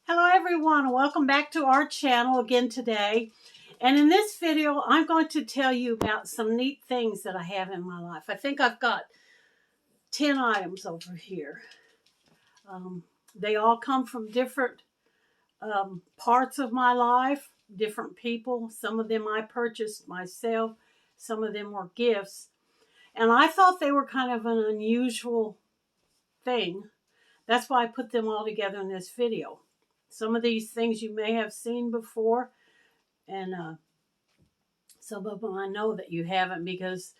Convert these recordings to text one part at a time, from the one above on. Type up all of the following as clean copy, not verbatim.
Hello everyone, and welcome back to our channel again today. And in this video, I'm going to tell you about some neat things that I have in my life. I think I've got 10 items over here. They all come from different parts of my life, different people. Some of them I purchased myself. Some of them were gifts. And I thought they were kind of an unusual thing. That's why I put them all together in this video. Some of these things you may have seen before, and some of them I know that you haven't, because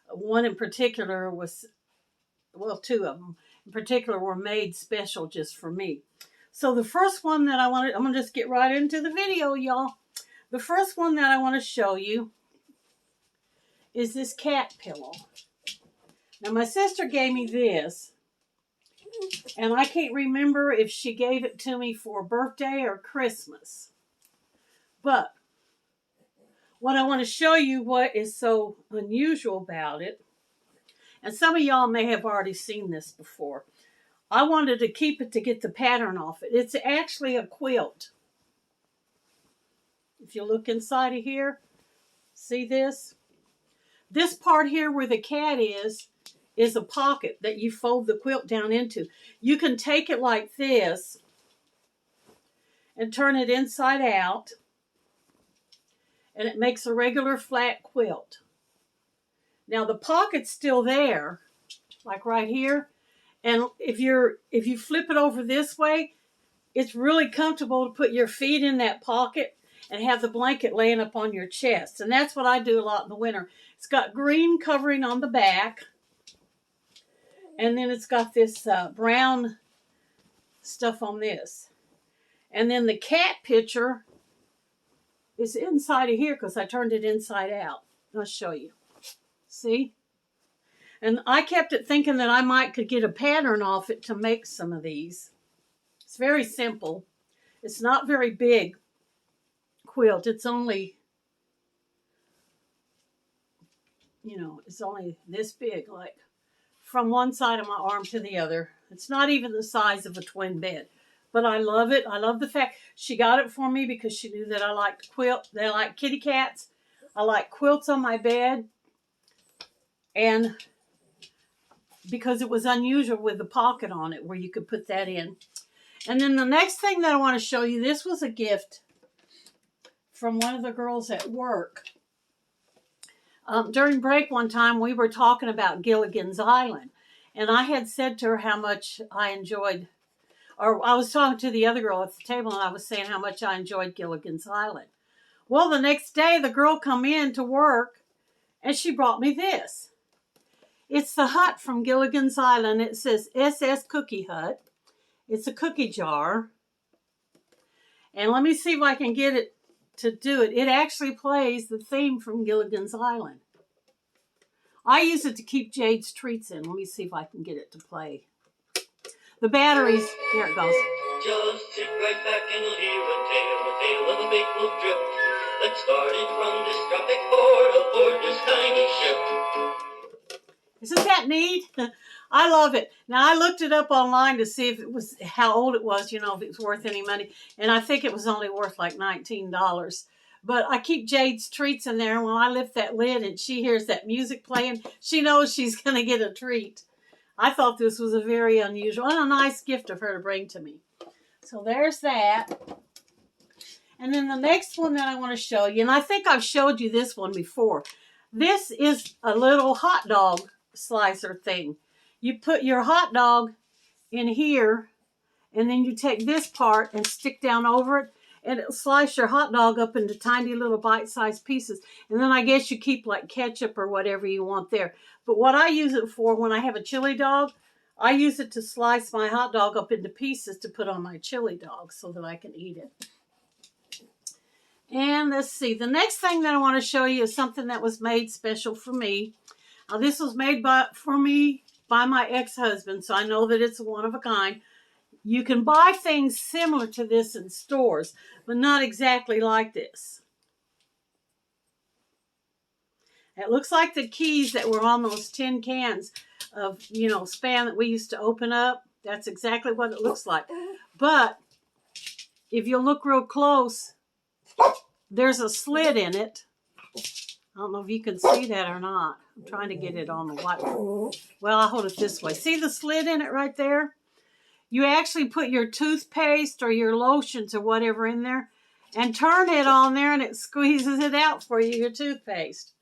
one in particular was, well, two of them in particular were made special just for me. So the first one that I'm going to just get right into the video, y'all. The first one that I want to show you is this cat pillow. Now, my sister gave me this. And I can't remember if she gave it to me for birthday or Christmas. But what I want to show you what is so unusual about it, and some of y'all may have already seen this before. I wanted to keep it to get the pattern off it. It's actually a quilt. If you look inside of here, see this? This part here where the cat is a pocket that you fold the quilt down into. You can take it like this and turn it inside out, and it makes a regular flat quilt. Now the pocket's still there, like right here, and if you flip it over this way, it's really comfortable to put your feet in that pocket and have the blanket laying up on your chest. And that's what I do a lot in the winter. It's got green covering on the back. And then it's got this brown stuff on this. And then the cat picture is inside of here because I turned it inside out. I'll show you. See? And I kept it thinking that I could get a pattern off it to make some of these. It's very simple. It's not very big quilt. It's only, it's only this big, like from one side of my arm to the other. It's not even the size of a twin bed. But I love it. I love the fact she got it for me because she knew that I liked quilt. They like kitty cats. I like quilts on my bed. And because it was unusual with the pocket on it where you could put that in. And then the next thing that I want to show you, this was a gift from one of the girls at work. During break one time, we were talking about Gilligan's Island. And I had said to her how much I enjoyed, or I was talking to the other girl at the table, and I was saying how much I enjoyed Gilligan's Island. Well, the next day, the girl come in to work, and she brought me this. It's the hut from Gilligan's Island. It says SS Cookie Hut. It's a cookie jar. And let me see if I can get it to do it. It actually plays the theme from Gilligan's Island. I use it to keep Jade's treats in. Let me see if I can get it to play. The batteries, here it goes. Just sit right back and hear a tale of a big blue trip that started from this tropic port aboard this tiny ship. Isn't that neat? I love it. Now, I looked it up online to see if it was, how old it was, if it was worth any money. And I think it was only worth like $19. But I keep Jade's treats in there. And when I lift that lid and she hears that music playing, she knows she's going to get a treat. I thought this was a very unusual and a nice gift of her to bring to me. So there's that. And then the next one that I want to show you, and I think I've showed you this one before. This is a little hot dog slicer thing. You put your hot dog in here, and then you take this part and stick down over it, and it'll slice your hot dog up into tiny little bite-sized pieces. And then I guess you keep like ketchup or whatever you want there. But what I use it for when I have a chili dog, I use it to slice my hot dog up into pieces to put on my chili dog so that I can eat it. And let's see, the next thing that I want to show you is something that was made special for me. Now, this was made for me by my ex-husband, so I know that it's one of a kind. You can buy things similar to this in stores, but not exactly like this. It looks like the keys that were on those tin cans of, Spam that we used to open up. That's exactly what it looks like. But if you look real close, there's a slit in it. I don't know if you can see that or not. I'm trying to get it on the white. Well, I'll hold it this way. See the slit in it right there? You actually put your toothpaste or your lotions or whatever in there and turn it on there and it squeezes it out for you, your toothpaste.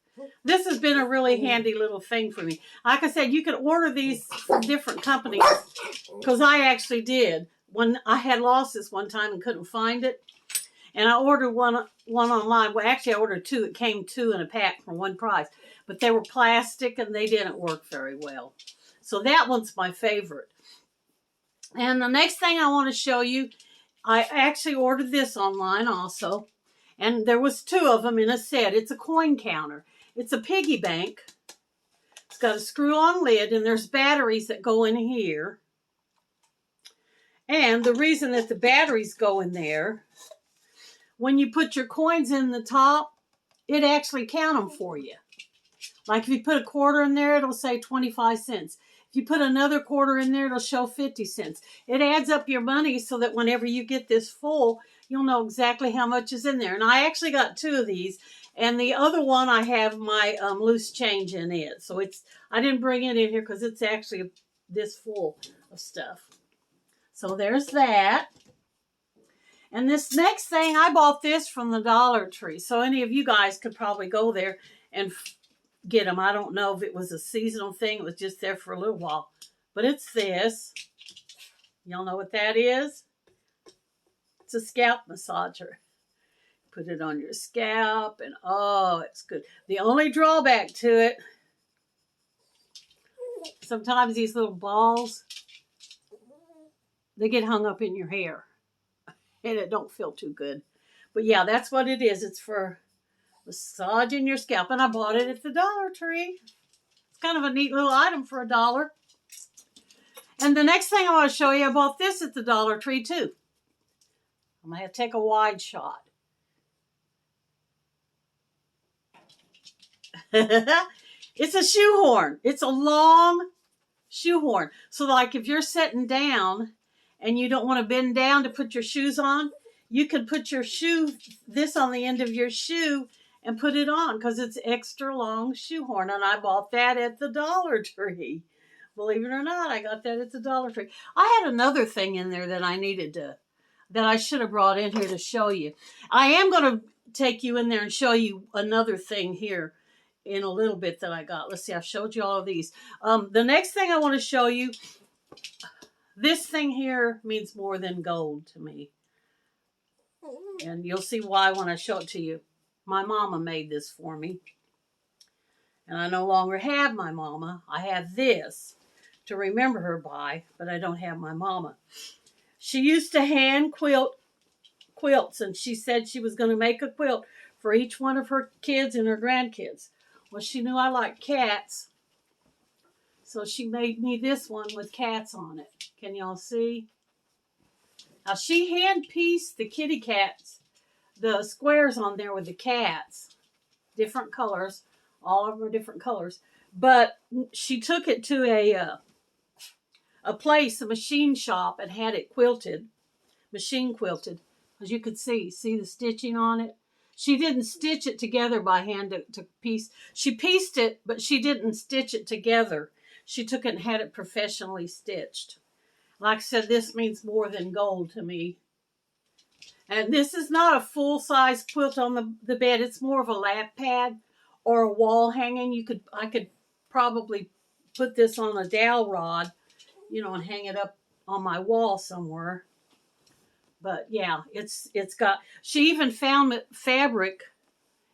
This has been a really handy little thing for me. Like I said, you can order these from different companies because I actually did. When I had lost this one time and couldn't find it, and I ordered one online. Well, actually, I ordered two. It came two in a pack for one price. But they were plastic and they didn't work very well. So that one's my favorite. And the next thing I want to show you, I actually ordered this online also. And there was two of them in a set. It's a coin counter. It's a piggy bank. It's got a screw-on lid and there's batteries that go in here. And the reason that the batteries go in there, when you put your coins in the top, it actually count them for you. Like if you put a quarter in there, it'll say 25 cents. If you put another quarter in there, it'll show 50 cents. It adds up your money so that whenever you get this full, you'll know exactly how much is in there. And I actually got two of these. And the other one, I have my loose change in it. So I didn't bring it in here because it's actually this full of stuff. So there's that. And this next thing, I bought this from the Dollar Tree. So any of you guys could probably go there and get them. I don't know if it was a seasonal thing. It was just there for a little while. But it's this. Y'all know what that is? It's a scalp massager. Put it on your scalp and oh, it's good. The only drawback to it, sometimes these little balls, they get hung up in your hair. And it don't feel too good. But yeah, that's what it is. It's for massaging your scalp. And I bought it at the Dollar Tree. It's kind of a neat little item for $1. And the next thing I want to show you, I bought this at the Dollar Tree too. I'm going to take a wide shot. It's a shoehorn. It's a long shoehorn. So like if you're sitting down and you don't want to bend down to put your shoes on, you can put this on the end of your shoe and put it on because it's extra long shoehorn. And I bought that at the Dollar Tree. Believe it or not, I got that at the Dollar Tree. I had another thing in there that that I should have brought in here to show you. I am going to take you in there and show you another thing here in a little bit that I got. Let's see, I've showed you all of these. The next thing I want to show you, this thing here means more than gold to me. And you'll see why when I show it to you. My mama made this for me. And I no longer have my mama. I have this to remember her by, but I don't have my mama. She used to hand quilts, and she said she was going to make a quilt for each one of her kids and her grandkids. Well, she knew I liked cats, so she made me this one with cats on it. Can y'all see? Now, she hand-pieced the kitty cats, the squares on there with the cats, different colors. All of them are different colors. But she took it to a place, a machine shop, and had it quilted, machine quilted. As you could see the stitching on it? She didn't stitch it together by hand to piece. She pieced it, but she didn't stitch it together. She took it and had it professionally stitched. Like I said, this means more than gold to me. And this is not a full-size quilt on the bed. It's more of a lap pad or a wall hanging. I could probably put this on a dowel rod, and hang it up on my wall somewhere. But yeah, it's got, she even found fabric.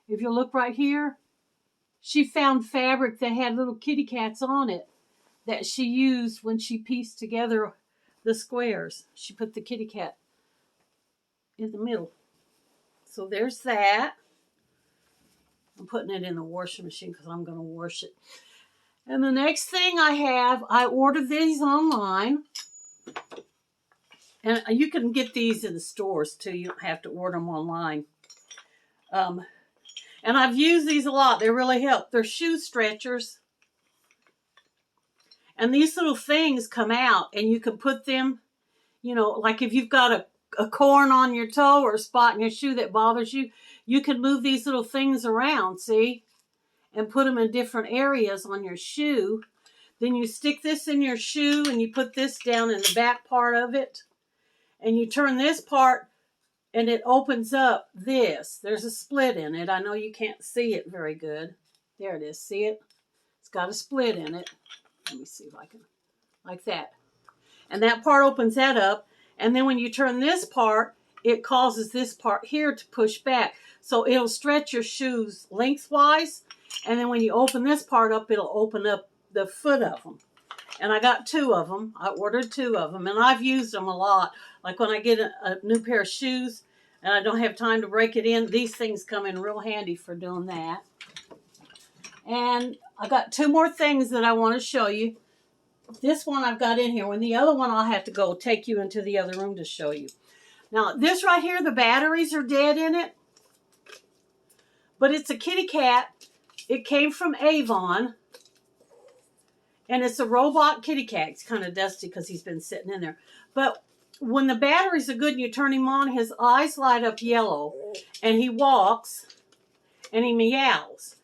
If you look right here, she found fabric that had little kitty cats on it that she used when she pieced together the squares. She put the kitty cat in the middle. So there's that. I'm putting it in the washing machine because I'm going to wash it. And the next thing I ordered these online. And you can get these in the stores too. You don't have to order them online. And I've used these a lot. They really help. They're shoe stretchers. And these little things come out and you can put them, like if you've got a corn on your toe or a spot in your shoe that bothers you, you can move these little things around, see? And put them in different areas on your shoe. Then you stick this in your shoe and you put this down in the back part of it. And you turn this part and it opens up this. There's a split in it. I know you can't see it very good. There it is. See it? It's got a split in it. Let me see if I can. Like that. And that part opens that up. And then when you turn this part, it causes this part here to push back. So it'll stretch your shoes lengthwise. And then when you open this part up, it'll open up the foot of them. And I got 2 of them. I ordered 2 of them. And I've used them a lot. Like when I get a new pair of shoes and I don't have time to break it in, these things come in real handy for doing that. And I got 2 more things that I want to show you. This one I've got in here. When the other one, I'll have to go take you into the other room to show you. Now, this right here, the batteries are dead in it. But it's a kitty cat. It came from Avon. And it's a robot kitty cat. It's kind of dusty because he's been sitting in there. But when the batteries are good and you turn him on, his eyes light up yellow. And he walks and he meows.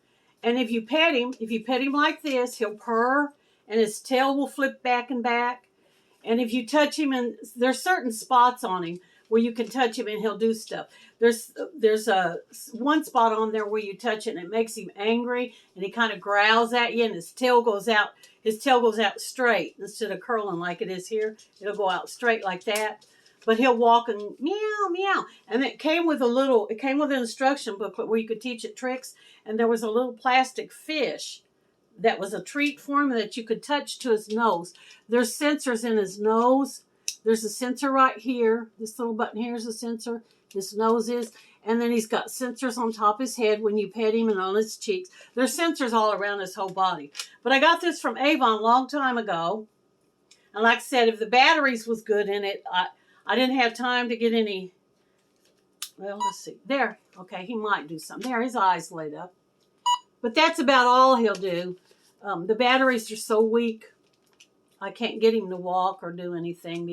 And if you pet him like this, he'll purr. And his tail will flip back and back. And if you touch him, and there's certain spots on him where you can touch him and he'll do stuff. There's one spot on there where you touch it and it makes him angry and he kind of growls at you and his tail goes out. His tail goes out straight instead of curling like it is here. It'll go out straight like that. But he'll walk and meow, meow. And it came with an instruction booklet where you could teach it tricks. And there was a little plastic fish that was a treat for him that you could touch to his nose. There's sensors in his nose. There's a sensor right here. This little button here is a sensor. His nose is. And then he's got sensors on top of his head when you pet him and on his cheeks. There's sensors all around his whole body. But I got this from Avon a long time ago. And like I said, if the batteries was good in it, I didn't have time to get any. Well, let's see. There. Okay, he might do something. There, his eyes lit up. But that's about all he'll do. The batteries are so weak, I can't get him to walk or do anything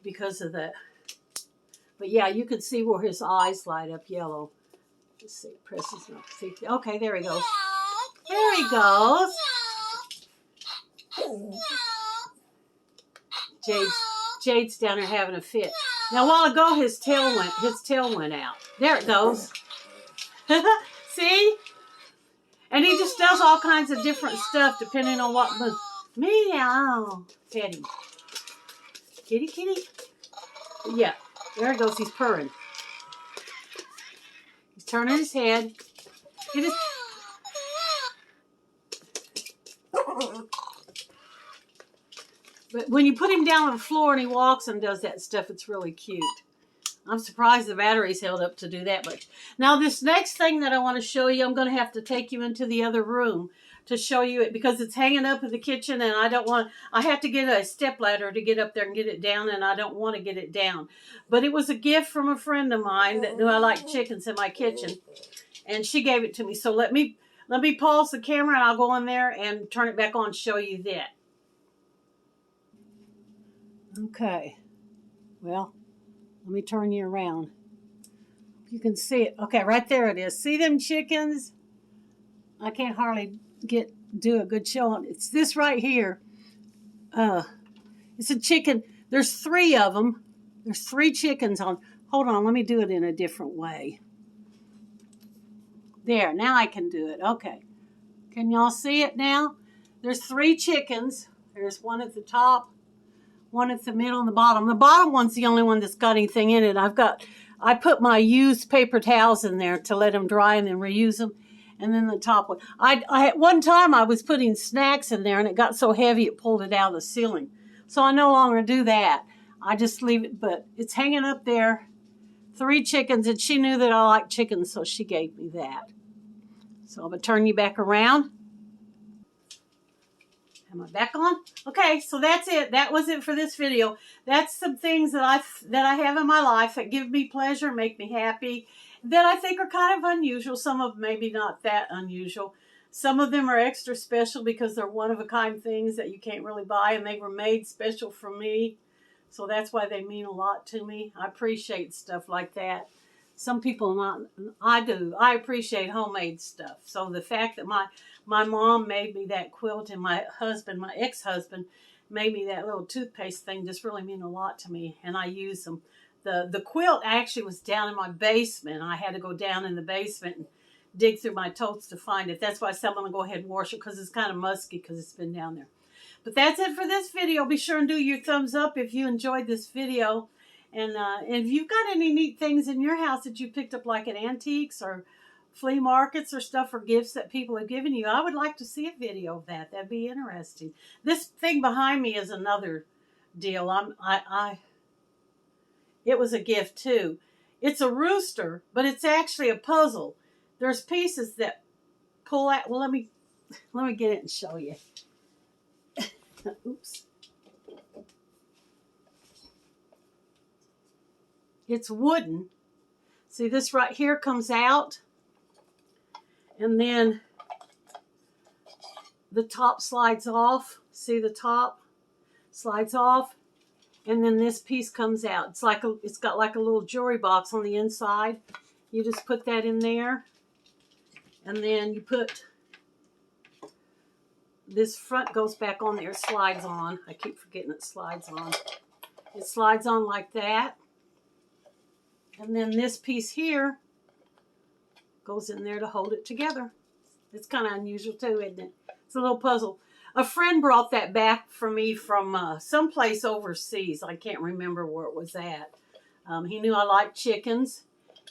because of that. But yeah, you can see where his eyes light up yellow. Let's see, presses up. See, okay, there he goes. There he goes. Jade's down there having a fit. Now, a while ago, his tail went out. There it goes. See? And he just does all kinds of different stuff depending on what mood. Meow. Pet him. Kitty, kitty. Yeah, there it goes. He's purring. He's turning his head. But when you put him down on the floor and he walks and does that stuff, it's really cute. I'm surprised the batteries held up to do that much. Now, this next thing that I want to show you, I'm going to have to take you into the other room to show you it because it's hanging up in the kitchen and I have to get a stepladder to get up there and get it down and I don't want to get it down. But it was a gift from a friend of mine that knew I like chickens in my kitchen and she gave it to me. So let me pause the camera and I'll go in there and turn it back on and show you that. Okay. Well, let me turn you around. You can see it. Okay, right there it is. See them chickens? I can't hardly do a good show on it. It's this right here. It's a chicken. There's 3 of them. There's 3 chickens on. Hold on, let me do it in a different way. There, now I can do it. Okay. Can y'all see it now? There's 3 chickens. There's one at the top, one at the middle, and the bottom. The bottom one's the only one that's got anything in it. I put my used paper towels in there to let them dry and then reuse them. And then the top one. At one time I was putting snacks in there and it got so heavy it pulled it out of the ceiling. So I no longer do that. I just leave it, but it's hanging up there. 3 chickens, and she knew that I like chickens, so she gave me that. So I'm going to turn you back around. Am I back on? Okay, so that's it. That was it for this video. That's some things that I have in my life that give me pleasure, make me happy, that I think are kind of unusual. Some of them maybe not that unusual. Some of them are extra special because they're one-of-a-kind things that you can't really buy, and they were made special for me. So that's why they mean a lot to me. I appreciate stuff like that. Some people not. I do. I appreciate homemade stuff. So the fact that my mom made me that quilt and my husband, my ex-husband, made me that little toothpaste thing just really mean a lot to me, and I use them. The quilt actually was down in my basement. I had to go down in the basement and dig through my totes to find it. That's why I said I'm going to go ahead and wash it, because it's kind of musky because it's been down there. But that's it for this video. Be sure and do your thumbs up if you enjoyed this video. And if you've got any neat things in your house that you picked up, like at antiques or flea markets or stuff, or gifts that people have given you, I would like to see a video of that. That'd be interesting. This thing behind me is another deal. It was a gift too. It's a rooster, but it's actually a puzzle. There's pieces that pull out. Well, let me get it and show you. Oops. It's wooden. See, this right here comes out, and then the top slides off. See, the top slides off, and then this piece comes out. It's got like a little jewelry box on the inside. You just put that in there, and then you put this front, goes back on there, slides on. I keep forgetting it slides on. It slides on like that. And then this piece here goes in there to hold it together. It's kind of unusual too, isn't it? It's a little puzzle. A friend brought that back for me from someplace overseas. I can't remember where it was at. He knew I liked chickens,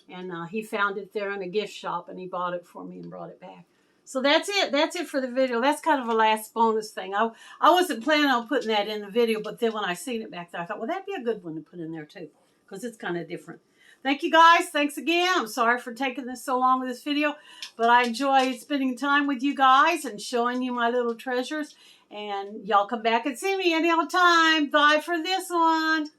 and he found it there in a gift shop, and he bought it for me and brought it back. So that's it. That's it for the video. That's kind of a last bonus thing. I wasn't planning on putting that in the video, but then when I seen it back there, I thought, well, that'd be a good one to put in there too, because it's kind of different. Thank you guys. Thanks again. I'm sorry for taking this so long with this video, but I enjoy spending time with you guys and showing you my little treasures. And y'all come back and see me any old time. Bye for this one.